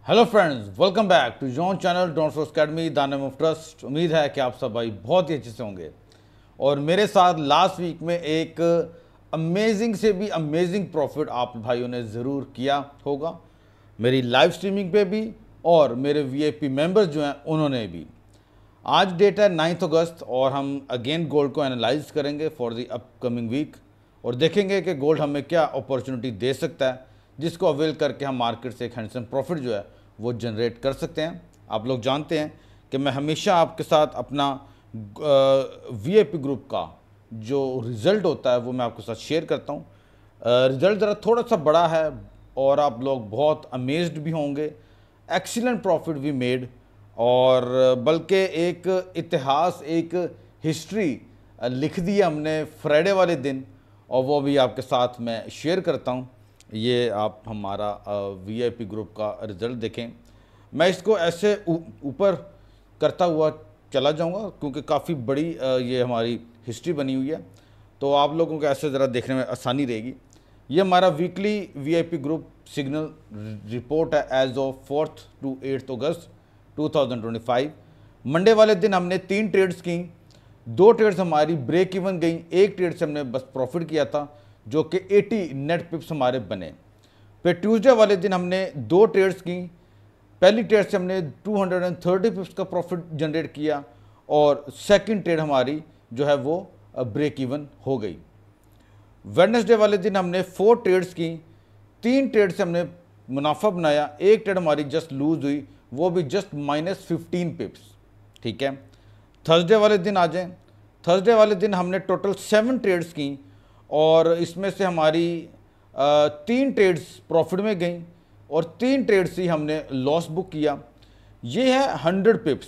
Hello friends, welcome back to John channel Don Force academy the name of trust. उम्मीद है कि आप सब भाई बहुत ही अच्छे से होंगे। और मेरे साथ लास्ट वीक में एक अमेजिंग से भी अमेजिंग प्रॉफिट आप भाइयों ने ज़रूर किया होगा, मेरी लाइव स्ट्रीमिंग पे भी और मेरे वीआईपी मेंबर्स जो हैं उन्होंने भी। आज डेट है 9 अगस्त और हम अगेन गोल्ड को एनालाइज करेंगे फॉर द अपकमिंग वीक और देखेंगे कि गोल्ड हमें क्या अपॉर्चुनिटी दे सकता है जिसको अवेल करके हम मार्केट से एक हैंडसम प्रॉफिट जो है वो जनरेट कर सकते हैं। आप लोग जानते हैं कि मैं हमेशा आपके साथ अपना वीआईपी ग्रुप का जो रिज़ल्ट होता है वो मैं आपके साथ शेयर करता हूँ। रिज़ल्ट ज़रा थोड़ा सा बड़ा है और आप लोग बहुत अमेज्ड भी होंगे। एक्सीलेंट प्रॉफिट वी मेड और बल्कि एक इतिहास, एक हिस्ट्री लिख दी हमने फ्राइडे वाले दिन और वो भी आपके साथ मैं शेयर करता हूँ। ये आप हमारा वीआईपी ग्रुप का रिज़ल्ट देखें। मैं इसको ऐसे ऊपर करता हुआ चला जाऊंगा क्योंकि काफ़ी बड़ी ये हमारी हिस्ट्री बनी हुई है, तो आप लोगों को ऐसे ज़रा देखने में आसानी रहेगी। ये हमारा weekly VIP group signal report है एज ऑफ 4 to 8 अगस्त 2025। मंडे वाले दिन हमने 3 ट्रेड्स की, 2 ट्रेड्स हमारी ब्रेक इवन गई, एक ट्रेड से हमने बस प्रॉफिट किया था जो कि 80 नेट पिप्स हमारे बने। फिर ट्यूसडे वाले दिन हमने 2 ट्रेड्स की, पहली ट्रेड से हमने 230 पिप्स का प्रॉफिट जनरेट किया और सेकंड ट्रेड हमारी जो है वो ब्रेक इवन हो गई। वेडनेसडे वाले दिन हमने 4 ट्रेड्स की, 3 ट्रेड से हमने मुनाफा बनाया, एक ट्रेड हमारी जस्ट लूज हुई, वो भी जस्ट -15 पिप्स। ठीक है, थर्सडे वाले दिन आ जाएं। थर्सडे वाले दिन हमने टोटल 7 ट्रेड्स की और इसमें से हमारी 3 ट्रेड्स प्रॉफिट में गई और 3 ट्रेड्स ही हमने लॉस बुक किया। ये है 100 पिप्स।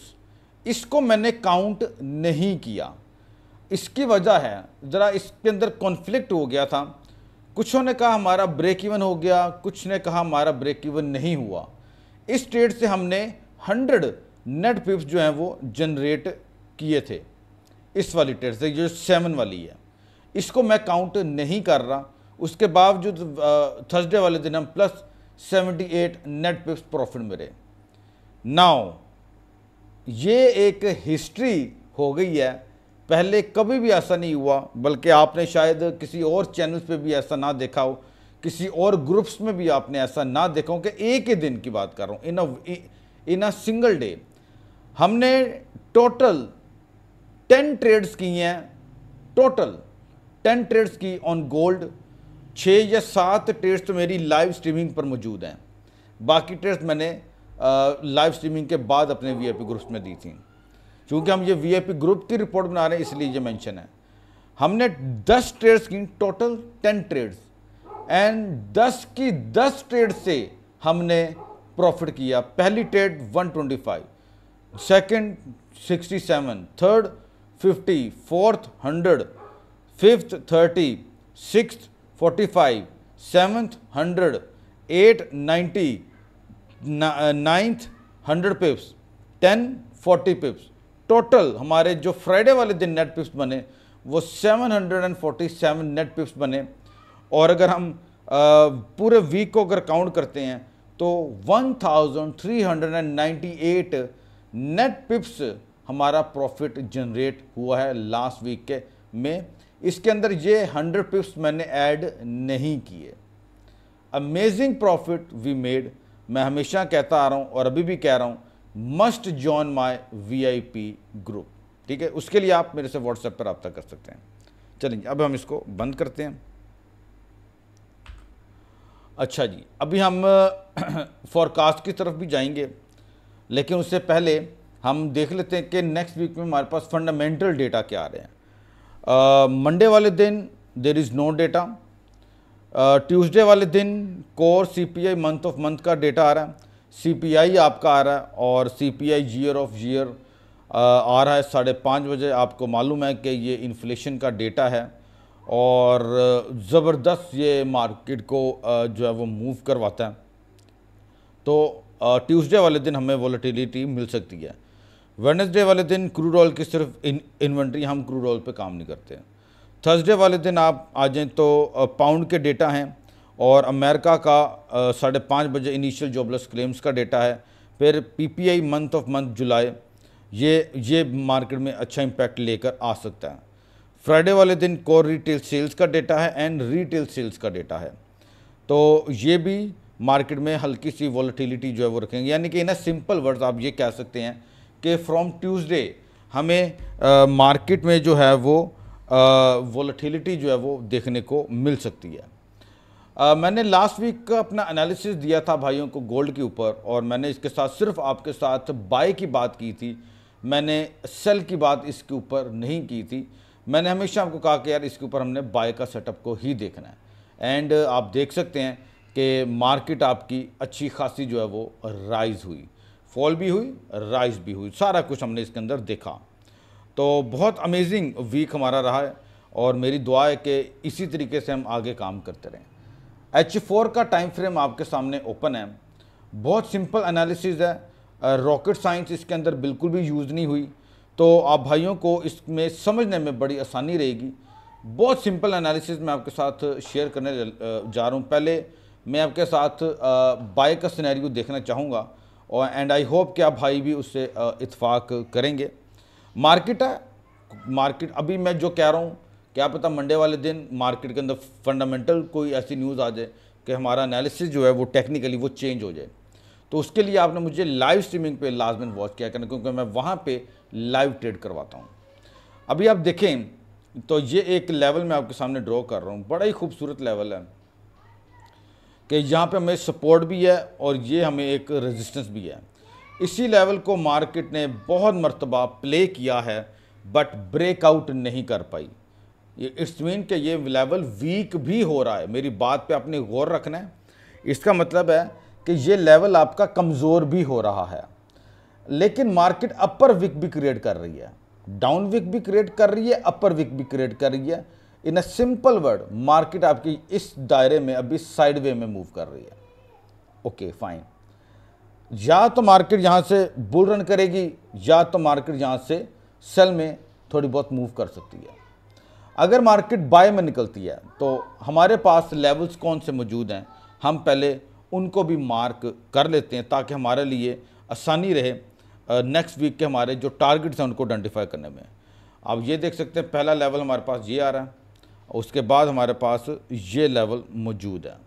इसको मैंने काउंट नहीं किया, इसकी वजह है ज़रा इसके अंदर कॉन्फ्लिक्ट हो गया था। कुछों ने कहा हमारा ब्रेक इवन हो गया, कुछ ने कहा हमारा ब्रेक इवन नहीं हुआ। इस ट्रेड से हमने 100 नेट पिप्स जो हैं वो जनरेट किए थे इस वाली ट्रेड से, जो 7 वाली है, इसको मैं काउंट नहीं कर रहा। उसके बावजूद थर्सडे वाले दिन हम +78 नेट पिप्स प्रॉफिट मिले। नाउ ये एक हिस्ट्री हो गई है, पहले कभी भी ऐसा नहीं हुआ, बल्कि आपने शायद किसी और चैनल्स पे भी ऐसा ना देखा हो, किसी और ग्रुप्स में भी आपने ऐसा ना देखा हो कि एक ही दिन की बात कर रहा हूँ, इन अ सिंगल डे हमने टोटल 10 ट्रेड्स की हैं। टोटल 10 ट्रेड्स की ऑन गोल्ड। 6 या 7 ट्रेड्स तो मेरी लाइव स्ट्रीमिंग पर मौजूद हैं, बाकी ट्रेड्स मैंने लाइव स्ट्रीमिंग के बाद अपने वीआईपी ग्रुप्स में दी थी। क्योंकि हम ये वीआईपी ग्रुप की रिपोर्ट बना रहे हैं इसलिए ये मेंशन है। हमने 10 ट्रेड्स की, टोटल 10 ट्रेड्स, एंड 10 की 10 ट्रेड से हमने प्रॉफिट किया। पहली trade 125, second 67, third 50, fourth 100, fifth 30, sixth 45, seventh 100, 8 90, ninth 100 पिप्स, 10 40 पिप्स। Total हमारे जो फ्राइडे वाले दिन नेट पिप्स बने वो 747 नेट पिप्स बने। और अगर हम पूरे वीक को अगर काउंट करते हैं तो 1398 नेट पिप्स हमारा प्रॉफिट जनरेट हुआ है लास्ट वीक के में। इसके अंदर ये 100 पिप्स मैंने ऐड नहीं किए। Amazing profit we made. मैं हमेशा कहता आ रहा हूँ और अभी भी कह रहा हूँ, must join my VIP group. ठीक है, उसके लिए आप मेरे से व्हाट्सएप पर रब्ता कर सकते हैं। चलिए अब हम इसको बंद करते हैं। अच्छा जी, अभी हम फॉरकास्ट की तरफ भी जाएंगे, लेकिन उससे पहले हम देख लेते हैं कि नेक्स्ट वीक में हमारे पास फंडामेंटल डेटा क्या आ रहे हैं। मंडे वाले दिन there is no data. Tuesday वाले दिन core CPI month of month का डेटा आ रहा है, सीपीआई आपका आ रहा है और सीपीआई ईयर ऑफ ईयर आ रहा है 5:30 बजे। आपको मालूम है कि ये इन्फ्लेशन का डेटा है और ज़बरदस्त ये मार्केट को जो है वो मूव करवाता है। तो ट्यूसडे वाले दिन हमें वॉलेटिलिटी मिल सकती है। वेडनेसडे वाले दिन क्रूड ऑयल की सिर्फ इन्वेंट्री, हम क्रूड ऑयल पे काम नहीं करते हैं। थर्सडे वाले दिन आप आ जाएँ तो पाउंड के डेटा हैं और अमेरिका का 5:30 इनिशियल जॉबलेस क्लेम्स का डेटा है। फिर पीपीआई मंथ ऑफ मंथ जुलाई, ये मार्केट में अच्छा इम्पैक्ट लेकर आ सकता है। फ्राइडे वाले दिन कोर रिटेल सेल्स का डेटा है एंड रिटेल सेल्स का डेटा है, तो ये भी मार्केट में हल्की सी वॉलेटिलिटी जो है वो रखेंगे। यानी कि इन अ सिंपल वर्ड्स आप ये कह सकते हैं कि फ्रॉम ट्यूसडे हमें मार्केट में जो है वो वॉलेटिलिटी जो है वो देखने को मिल सकती है। मैंने लास्ट वीक का अपना एनालिसिस दिया था भाइयों को गोल्ड के ऊपर, और मैंने इसके साथ सिर्फ आपके साथ बाय की बात की थी, मैंने सेल की बात इसके ऊपर नहीं की थी। मैंने हमेशा आपको कहा कि यार इसके ऊपर हमने बाय का सेटअप को ही देखना है। एंड आप देख सकते हैं कि मार्केट आपकी अच्छी खासी जो है वो राइज हुई, फॉल भी हुई, राइज भी हुई, सारा कुछ हमने इसके अंदर देखा। तो बहुत अमेजिंग वीक हमारा रहा है, और मेरी दुआ है कि इसी तरीके से हम आगे काम करते रहें। H4 का टाइम फ्रेम आपके सामने ओपन है। बहुत सिंपल एनालिसिस है, रॉकेट साइंस इसके अंदर बिल्कुल भी यूज़ नहीं हुई, तो आप भाइयों को इसमें समझने में बड़ी आसानी रहेगी। बहुत सिंपल एनालिसिस मैं आपके साथ शेयर करने जा रहा हूँ। पहले मैं आपके साथ बाय का सिनेरियो देखना चाहूँगा, और एंड आई होप कि आप भाई भी उससे इत्फाक करेंगे। मार्केट है, मार्केट अभी मैं जो कह रहा हूँ, क्या पता मंडे वाले दिन मार्केट के अंदर फंडामेंटल कोई ऐसी न्यूज़ आ जाए कि हमारा एनालिसिस जो है वो टेक्निकली वो चेंज हो जाए। तो उसके लिए आपने मुझे लाइव स्ट्रीमिंग पे लाजमन वॉच किया करना, क्योंकि मैं वहाँ पे लाइव ट्रेड करवाता हूँ। अभी आप देखें तो ये एक लेवल मैं आपके सामने ड्रॉ कर रहा हूँ, बड़ा ही खूबसूरत लेवल है कि यहाँ पे हमें सपोर्ट भी है और ये हमें एक रेजिस्टेंस भी है। इसी लेवल को मार्केट ने बहुत मरतबा प्ले किया है, बट ब्रेकआउट नहीं कर पाई। ये इट्स मीन कि ये लेवल वीक भी हो रहा है। मेरी बात पे आपने गौर रखना है। इसका मतलब है कि ये लेवल आपका कमज़ोर भी हो रहा है, लेकिन मार्केट अपर विक भी क्रिएट कर रही है, डाउन विक भी क्रिएट कर रही है, अपर विक भी क्रिएट कर रही है। इन अ सिंपल वर्ड, मार्केट आपकी इस दायरे में अभी साइड वे में मूव कर रही है। ओके फाइन, या तो मार्केट यहाँ से बुल रन करेगी, या तो मार्केट यहाँ से सेल में थोड़ी बहुत मूव कर सकती है। अगर मार्केट बाय में निकलती है तो हमारे पास लेवल्स कौन से मौजूद हैं, हम पहले उनको भी मार्क कर लेते हैं, ताकि हमारे लिए आसानी रहे नेक्स्ट वीक के हमारे जो टारगेट्स हैं उनको आइडेंटिफाई करने में। आप ये देख सकते हैं पहला लेवल हमारे पास ये आ रहा है, उसके बाद हमारे पास ये लेवल मौजूद है।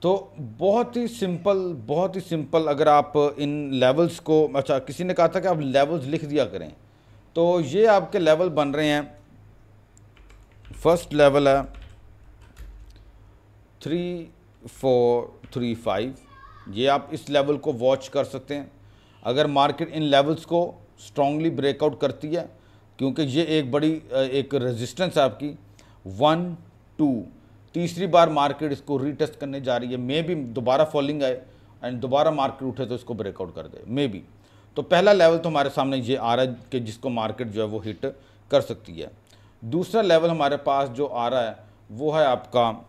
तो बहुत ही सिंपल अगर आप इन लेवल्स को, अच्छा किसी ने कहा था कि आप लेवल्स लिख दिया करें, तो ये आपके लेवल बन रहे हैं। फर्स्ट लेवल है 3435, ये आप इस लेवल को वॉच कर सकते हैं। अगर मार्केट इन लेवल्स को स्ट्रांगली ब्रेकआउट करती है, क्योंकि ये एक बड़ी एक रेजिस्टेंस है आपकी 1 2, तीसरी बार मार्केट इसको रीटेस्ट करने जा रही है। मे बी दोबारा फॉलिंग आए एंड दोबारा मार्केट उठे तो इसको ब्रेकआउट कर दे, मे बी। तो पहला लेवल तो हमारे सामने ये आ रहा है कि जिसको मार्केट जो है वो हिट कर सकती है। दूसरा लेवल हमारे पास जो आ रहा है वो है आपका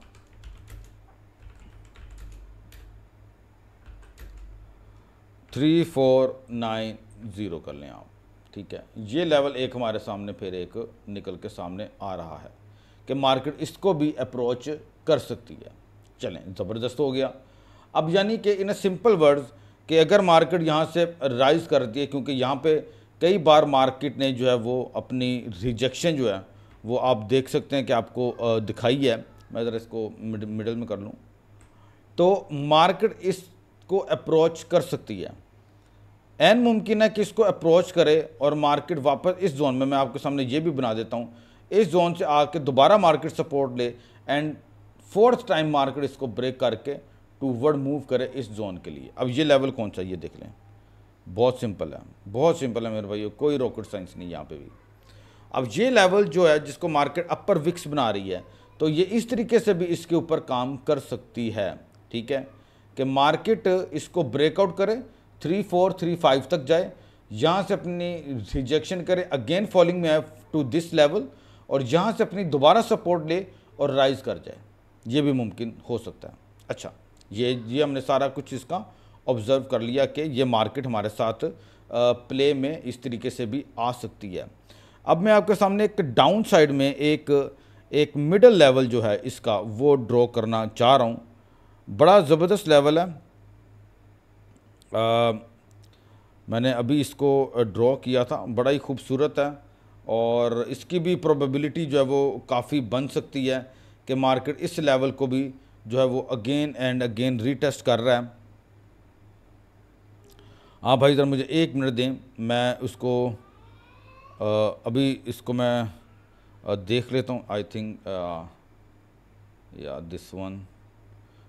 3490 कर लें आप, ठीक है। ये लेवल एक हमारे सामने फिर एक निकल के सामने आ रहा है कि मार्केट इसको भी अप्रोच कर सकती है। चलें, ज़बरदस्त हो गया। अब यानी कि इन सिंपल वर्ड्स कि अगर मार्केट यहाँ से राइज करती है, क्योंकि यहाँ पे कई बार मार्केट ने जो है वो अपनी रिजेक्शन जो है वो आप देख सकते हैं कि आपको दिखाई है। मैं ज़रा इसको मिडल में कर लूँ, तो मार्केट इसको अप्रोच कर सकती है। एन मुमकिन है कि इसको अप्रोच करे और मार्केट वापस इस जोन में, मैं आपके सामने ये भी बना देता हूँ, इस जोन से आके दोबारा मार्केट सपोर्ट ले एंड फोर्थ टाइम मार्केट इसको ब्रेक करके टूवर्ड मूव करे इस जोन के लिए। अब ये लेवल कौन सा, ये देख लें, बहुत सिंपल है मेरे भाइयों, कोई रॉकेट साइंस नहीं यहाँ पे भी। अब ये लेवल जो है जिसको मार्केट अपर विक्स बना रही है, तो ये इस तरीके से भी इसके ऊपर काम कर सकती है, ठीक है, कि मार्केट इसको ब्रेकआउट करे 3435 तक जाए, यहाँ से अपनी रिजेक्शन करे, अगेन फॉलिंग में है टू दिस लेवल, और यहाँ से अपनी दोबारा सपोर्ट ले और राइज कर जाए, ये भी मुमकिन हो सकता है। अच्छा, ये हमने सारा कुछ इसका ऑब्ज़र्व कर लिया कि ये मार्केट हमारे साथ प्ले में इस तरीके से भी आ सकती है। अब मैं आपके सामने एक डाउन साइड में एक एक मिडल लेवल जो है इसका वो ड्रॉ करना चाह रहा हूँ। बड़ा ज़बरदस्त लेवल है। मैंने अभी इसको ड्रॉ किया था, बड़ा ही खूबसूरत है और इसकी भी प्रोबेबिलिटी जो है वो काफ़ी बन सकती है कि मार्केट इस लेवल को भी जो है वो अगेन एंड अगेन रीटेस्ट कर रहा है। हाँ भाई ज़रा मुझे 1 मिनट दें, मैं उसको अभी इसको मैं देख लेता हूँ। आई थिंक या दिस वन,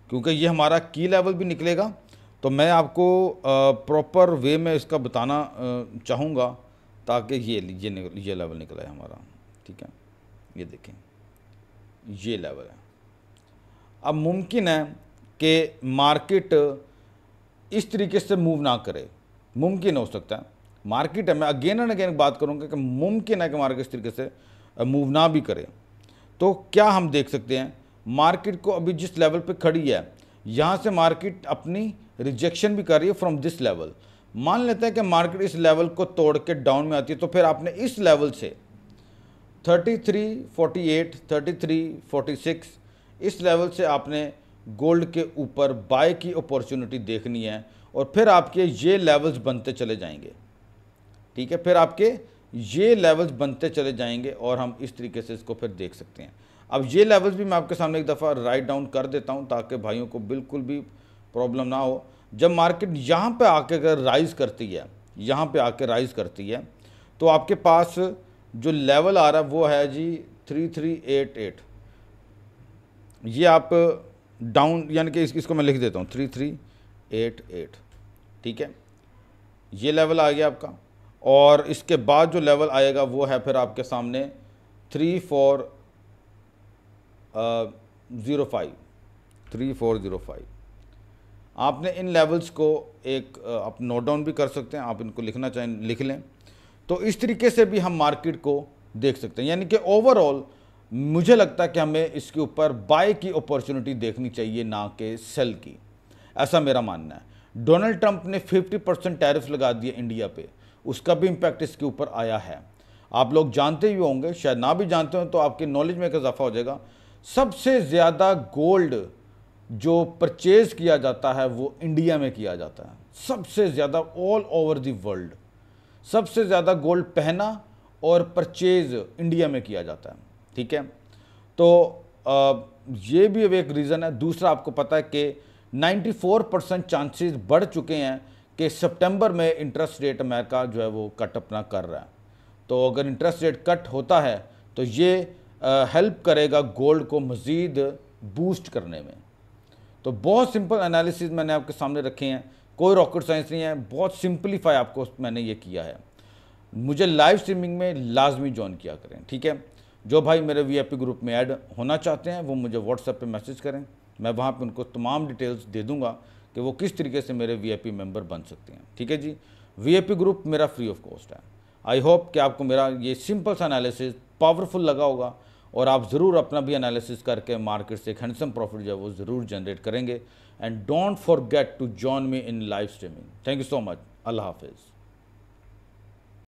क्योंकि ये हमारा की लेवल भी निकलेगा तो मैं आपको प्रॉपर वे में इसका बताना चाहूँगा ताकि ये लेवल निकला है हमारा। ठीक है, ये देखें ये लेवल है। अब मुमकिन है कि मार्केट इस तरीके से मूव ना करे, मुमकिन हो सकता है मार्केट है, मैं अगेन एंड अगेन बात करूँगा कि मुमकिन है कि मार्केट इस तरीके से मूव ना भी करे। तो क्या हम देख सकते हैं, मार्केट को अभी जिस लेवल पे खड़ी है यहाँ से मार्केट अपनी रिजेक्शन भी कर रही है फ्रॉम दिस लेवल। मान लेते हैं कि मार्केट इस लेवल को तोड़ के डाउन में आती है तो फिर आपने इस लेवल से 3348 3346 इस लेवल से आपने गोल्ड के ऊपर बाय की अपॉर्चुनिटी देखनी है और फिर आपके ये लेवल्स बनते चले जाएंगे। ठीक है, फिर आपके ये लेवल्स बनते चले जाएंगे और हम इस तरीके से इसको फिर देख सकते हैं। अब ये लेवल्स भी मैं आपके सामने एक दफ़ा राइट डाउन कर देता हूं ताकि भाइयों को बिल्कुल भी प्रॉब्लम ना हो। जब मार्केट यहाँ पे आके अगर राइज़ करती है, यहाँ पे आके राइज़ करती है तो आपके पास जो लेवल आ रहा है वो है जी 3388। ये आप डाउन यानी कि इसको मैं लिख देता हूँ 3388। ठीक है, ये लेवल आ गया आपका और इसके बाद जो लेवल आएगा वो है फिर आपके सामने 3405। आपने इन लेवल्स को एक आप नोट डाउन भी कर सकते हैं, आप इनको लिखना चाहें लिख लें। तो इस तरीके से भी हम मार्केट को देख सकते हैं, यानी कि ओवरऑल मुझे लगता है कि हमें इसके ऊपर बाय की अपॉर्चुनिटी देखनी चाहिए ना कि सेल की, ऐसा मेरा मानना है। डोनाल्ड ट्रंप ने 50% टैरिफ लगा दिए इंडिया पे, उसका भी इम्पैक्ट इसके ऊपर आया है। आप लोग जानते ही होंगे, शायद ना भी जानते हो तो आपके नॉलेज में एक इजाफा हो जाएगा। सबसे ज़्यादा गोल्ड जो परचेज किया जाता है वो इंडिया में किया जाता है, सबसे ज़्यादा ऑल ओवर द वर्ल्ड। सबसे ज़्यादा गोल्ड पहना और परचेज इंडिया में किया जाता है। ठीक है, तो ये भी अब एक रीज़न है। दूसरा, आपको पता है कि 94% चांसेस बढ़ चुके हैं कि सितंबर में इंटरेस्ट रेट अमेरिका जो है वो कट अपना कर रहा है। तो अगर इंटरेस्ट रेट कट होता है तो ये हेल्प करेगा गोल्ड को मज़ीद बूस्ट करने में। तो बहुत सिंपल एनालिसिस मैंने आपके सामने रखे हैं, कोई रॉकेट साइंस नहीं है, बहुत सिंपलीफाई आपको मैंने ये किया है। मुझे लाइव स्ट्रीमिंग में लाजमी ज्वाइन किया करें। ठीक है, जो भाई मेरे वीआईपी ग्रुप में ऐड होना चाहते हैं वो मुझे व्हाट्सएप पे मैसेज करें, मैं वहाँ पे उनको तमाम डिटेल्स दे दूँगा कि वो किस तरीके से मेरे वीआईपी मेंबर बन सकते हैं। ठीक है जी, वीआईपी ग्रुप मेरा फ्री ऑफ कॉस्ट है। आई होप कि आपको मेरा ये सिंपल सा एनालिसिस पावरफुल लगा होगा और आप ज़रूर अपना भी एनालिसिस करके मार्केट से एक हैंडसम प्रॉफिट जो है वो ज़रूर जनरेट करेंगे। And don't forget to join me in live streaming. Thank you so much. अल्लाह हाफिज़।